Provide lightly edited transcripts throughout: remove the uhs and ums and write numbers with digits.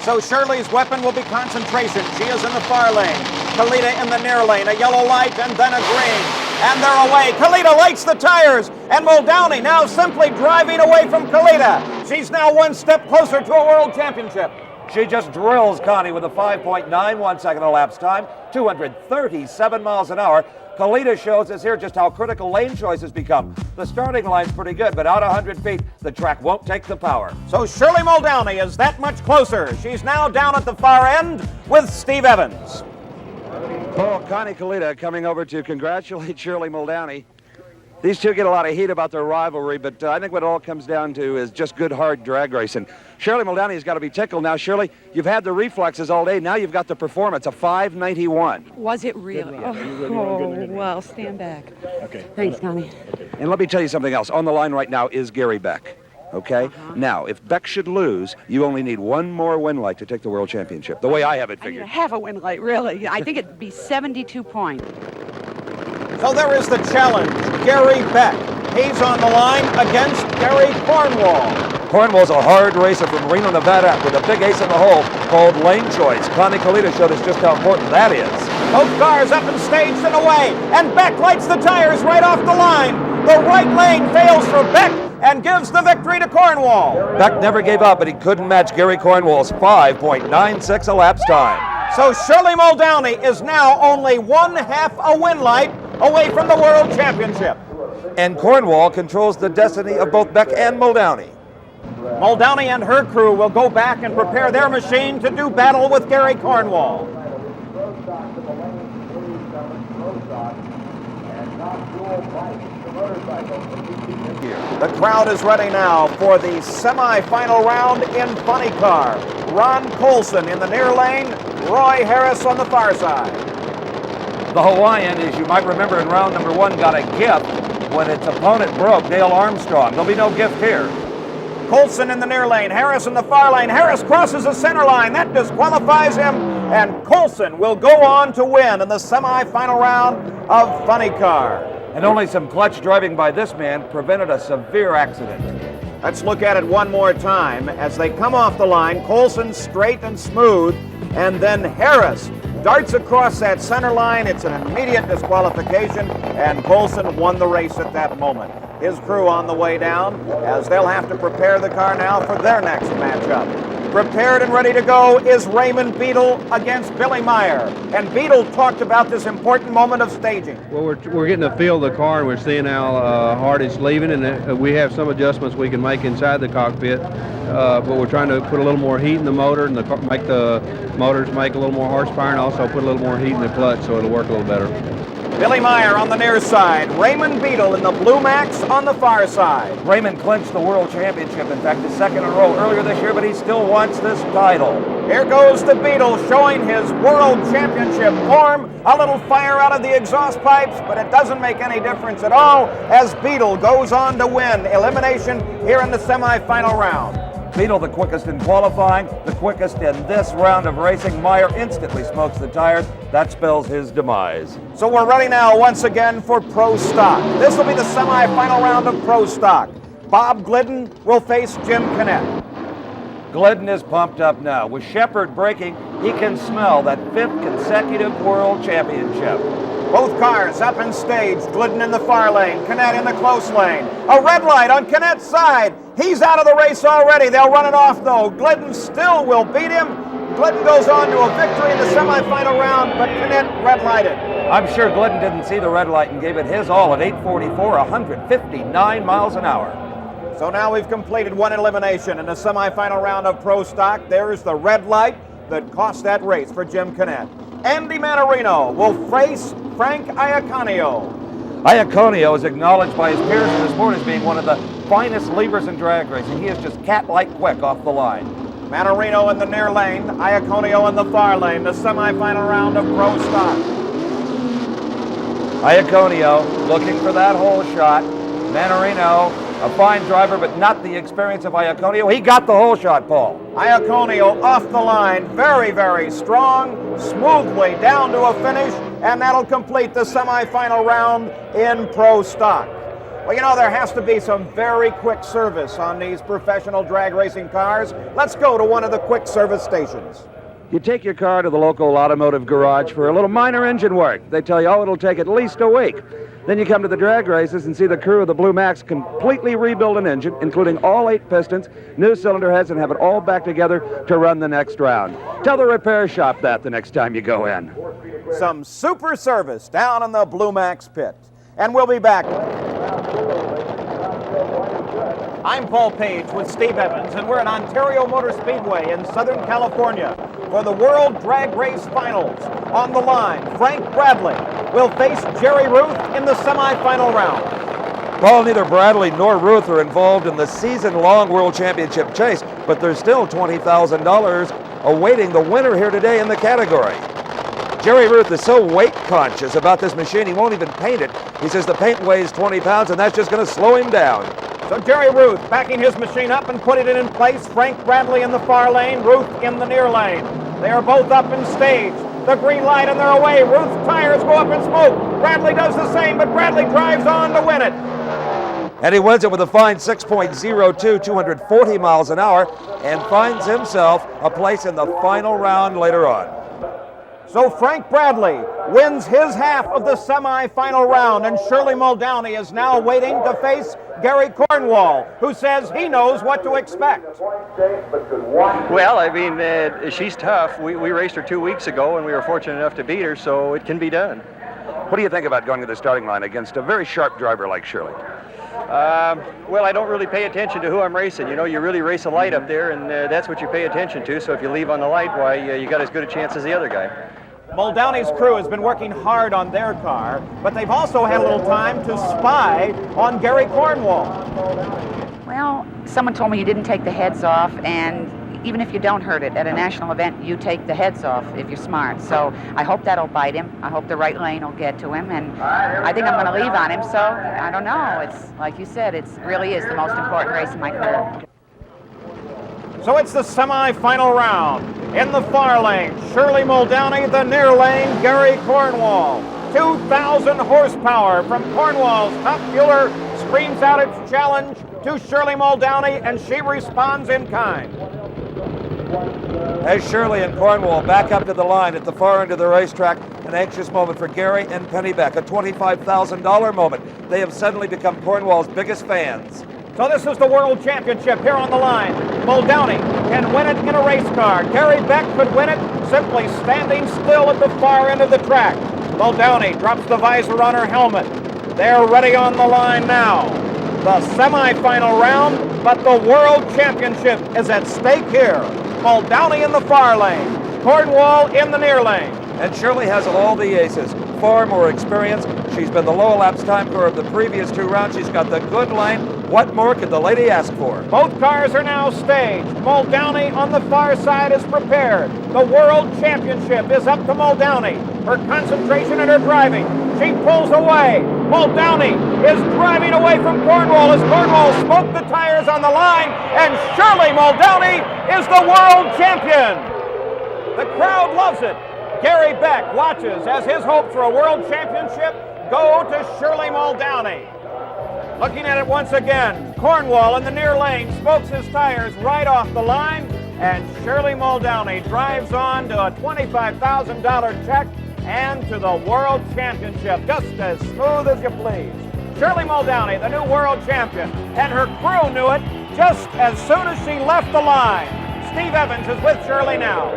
So Shirley's weapon will be concentration. She is in the far lane. Kalita in the near lane. A yellow light and then a green. And they're away. Kalita lights the tires. And Muldowney now simply driving away from Kalita. She's now one step closer to a world championship. She just drills Connie with a 5.91 second elapsed time, 237 miles an hour. Kalita shows us here just how critical lane choices become. The starting line's pretty good, but out 100 feet, the track won't take the power. So Shirley Muldowney is that much closer. She's now down at the far end with Steve Evans. Oh, Connie Kalita coming over to congratulate Shirley Muldowney. These two get a lot of heat about their rivalry, but I think what it all comes down to is just good, hard drag racing. Shirley Muldowney's got to be tickled. Now, Shirley, you've had the reflexes all day. Now you've got the performance, a 591. Was it really? Oh, well, stand back. Okay. Thanks, Connie. Okay. And let me tell you something else. On the line right now is Gary Beck. Okay? Now, if Beck should lose, you only need one more win light to take the world championship, the way I have it I need figured. to have a win light, really. I think it'd be 72 points. So there is the challenge, Gary Beck. He's on the line against Gary Cornwall. Cornwall's a hard racer from Reno, Nevada, with a big ace in the hole called lane choice. Connie Kalita showed us just how important that is. Both cars up and staged and away, and Beck lights the tires right off the line. The right lane fails for Beck and gives the victory to Cornwall. Beck never gave up, but he couldn't match Gary Cornwall's 5.96 elapsed time. So Shirley Muldowney is now only 1/2 a win light away from the world championship. And Cornwall controls the destiny of both Beck and Muldowney. Muldowney and her crew will go back and prepare their machine to do battle with Gary Cornwall. The crowd is ready now for the semi-final round in funny car. Ron Colson in the near lane, Roy Harris on the far side. The Hawaiian, as you might remember in round number 1, got a gift when its opponent broke, Dale Armstrong. There'll be no gift here. Colson in the near lane, Harris in the far lane. Harris crosses the center line. That disqualifies him, and Colson will go on to win in the semi-final round of funny car. And only some clutch driving by this man prevented a severe accident. Let's look at it one more time. As they come off the line, Colson straight and smooth, and then Harris darts across that center line. It's an immediate disqualification, and Colson won the race at that moment. His crew on the way down, as they'll have to prepare the car now for their next matchup. Prepared and ready to go is Raymond Beadle against Billy Meyer. And Beadle talked about this important moment of staging. Well, we're getting a feel of the car, and we're seeing how hard it's leaving, and we have some adjustments we can make inside the cockpit, but we're trying to put a little more heat in the motor and make the motors make a little more horsepower, and also put a little more heat in the clutch so it'll work a little better. Billy Meyer on the near side, Raymond Beadle in the Blue Max on the far side. Raymond clinched the world championship, in fact, his second in a row earlier this year, but he still wants this title. Here goes the Beadle showing his world championship form. A little fire out of the exhaust pipes, but it doesn't make any difference at all as Beadle goes on to win elimination here in the semifinal round. Beadle the quickest in qualifying, the quickest in this round of racing. Meyer instantly smokes the tires. That spells his demise. So we're ready now once again for Pro Stock. This will be the semifinal round of Pro Stock. Bob Glidden will face Jim Kinnett. Glidden is pumped up now. With Shepard braking, he can smell that 5th consecutive world championship. Both cars up and staged. Glidden in the far lane, Kinnett in the close lane. A red light on Kinnett's side. He's out of the race already. They'll run it off though. Glidden still will beat him. Glidden goes on to a victory in the semifinal round, but Kinnett red lighted. I'm sure Glidden didn't see the red light and gave it his all at 8:44, 159 miles an hour. So now we've completed one elimination in the semifinal round of Pro Stock. There's the red light that cost that race for Jim Kinnett. Andy Manarino will face Frank Iaconio. Iaconio is acknowledged by his peers in the sport as being one of the finest levers in drag racing. He is just cat-like quick off the line. Manarino in the near lane, Iaconio in the far lane, the semifinal round of Pro Stock. Iaconio looking for that hole shot. Manarino, a fine driver, but not the experience of Iaconio. He got the hole shot, Paul. Iaconio off the line, very, very strong, smoothly down to a finish, and that'll complete the semifinal round in Pro Stock. Well, you know, there has to be some very quick service on these professional drag racing cars. Let's go to one of the quick service stations. You take your car to the local automotive garage for a little minor engine work. They tell you, oh, it'll take at least a week. Then you come to the drag races and see the crew of the Blue Max completely rebuild an engine, including all 8 pistons, new cylinder heads, and have it all back together to run the next round. Tell the repair shop that the next time you go in. Some super service down in the Blue Max pit. And we'll be back. I'm Paul Page with Steve Evans, and we're at Ontario Motor Speedway in Southern California for the World Drag Race Finals. On the line, Frank Bradley will face Jerry Ruth in the semifinal round. Well, neither Bradley nor Ruth are involved in the season-long World Championship chase, but there's still $20,000 awaiting the winner here today in the category. Jerry Ruth is so weight conscious about this machine, he won't even paint it. He says the paint weighs 20 pounds, and that's just going to slow him down. So Jerry Ruth backing his machine up and putting it in place. Frank Bradley in the far lane, Ruth in the near lane. They are both up in stage. The green light and they're away. Ruth's tires go up in smoke. Bradley does the same, but Bradley drives on to win it. And he wins it with a fine 6.02, 240 miles an hour, and finds himself a place in the final round later on. So Frank Bradley wins his half of the semifinal round, and Shirley Muldowney is now waiting to face Gary Cornwall, who says he knows what to expect. Well, I mean, she's tough. We raced her 2 weeks ago, and we were fortunate enough to beat her, so it can be done. What do you think about going to the starting line against a very sharp driver like Shirley? Well, I don't really pay attention to who I'm racing. You know, you really race a light up there, and that's what you pay attention to. So if you leave on the light, why, you got as good a chance as the other guy. Muldowney's crew has been working hard on their car, but they've also had a little time to spy on Gary Cornwall. Well, someone told me you didn't take the heads off, and even if you don't hurt it, at a national event, you take the heads off if you're smart. So I hope that'll bite him. I hope the right lane will get to him, and I think I'm going to leave on him. So I don't know. It's like you said, it really is the most important race in my career. So it's the semi-final round. In the far lane, Shirley Muldowney. The near lane, Gary Cornwall. 2,000 horsepower from Cornwall's top fueler screams out its challenge to Shirley Muldowney, and she responds in kind. As Shirley and Cornwall back up to the line at the far end of the racetrack, an anxious moment for Gary and Penny Beck, a $25,000 moment. They have suddenly become Cornwall's biggest fans. So this is the World Championship here on the line. Muldowney can win it in a race car. Gary Beck could win it simply standing still at the far end of the track. Muldowney drops the visor on her helmet. They're ready on the line now. The semifinal round, but the World Championship is at stake here. Muldowney in the far lane, Cornwall in the near lane. And Shirley has all the aces, far more experience. She's been the low elapsed time car of the previous 2 rounds. She's got the good lane. What more could the lady ask for? Both cars are now staged. Muldowney on the far side is prepared. The World Championship is up to Muldowney. Her concentration in her driving. She pulls away. Muldowney is driving away from Cornwall as Cornwall smoked the tires on the line, and Shirley Muldowney is the world champion. The crowd loves it. Gary Beck watches as his hopes for a world championship go to Shirley Muldowney. Looking at it once again, Cornwall in the near lane smokes his tires right off the line, and Shirley Muldowney drives on to a $25,000 check and to the World Championship, just as smooth as you please. Shirley Muldowney, the new world champion, and her crew knew it just as soon as she left the line. Steve Evans is with Shirley now.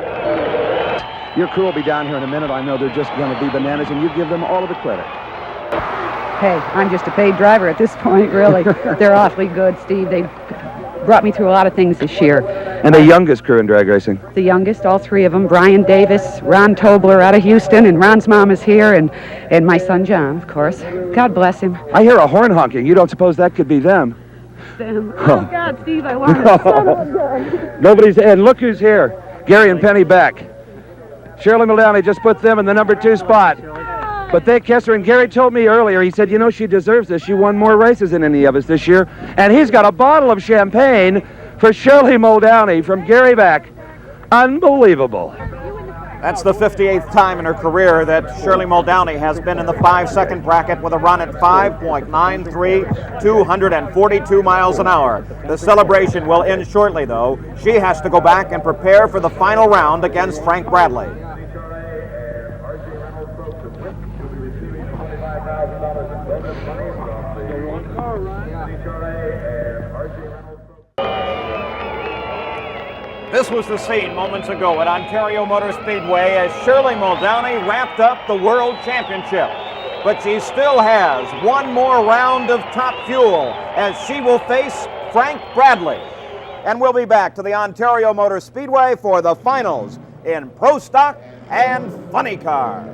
Your crew will be down here in a minute. I know they're just going to be bananas, and you give them all of the credit. Hey, I'm just a paid driver at this point, really. They're awfully good, Steve. They brought me through a lot of things this year. And the youngest crew in drag racing? The youngest, all 3 of them, Brian Davis, Ron Tobler out of Houston, and Ron's mom is here, and my son John, of course. God bless him. I hear a horn honking. You don't suppose that could be them? Them. Oh, God, Steve, I want it. Son of a gun. Nobody's, and look who's here. Gary and Penny Beck. Shirley Muldowney just put them in the number 2 spot. But they kissed her, and Gary told me earlier, he said, you know, she deserves this. She won more races than any of us this year. And he's got a bottle of champagne for Shirley Muldowney from Gary Beck. Unbelievable. That's the 58th time in her career that Shirley Muldowney has been in the 5-second bracket with a run at 5.93, 242 miles an hour. The celebration will end shortly, though. She has to go back and prepare for the final round against Frank Bradley. This was the scene moments ago at Ontario Motor Speedway as Shirley Muldowney wrapped up the World Championship. But she still has one more round of top fuel as she will face Frank Bradley. And we'll be back to the Ontario Motor Speedway for the finals in Pro Stock and Funny Car.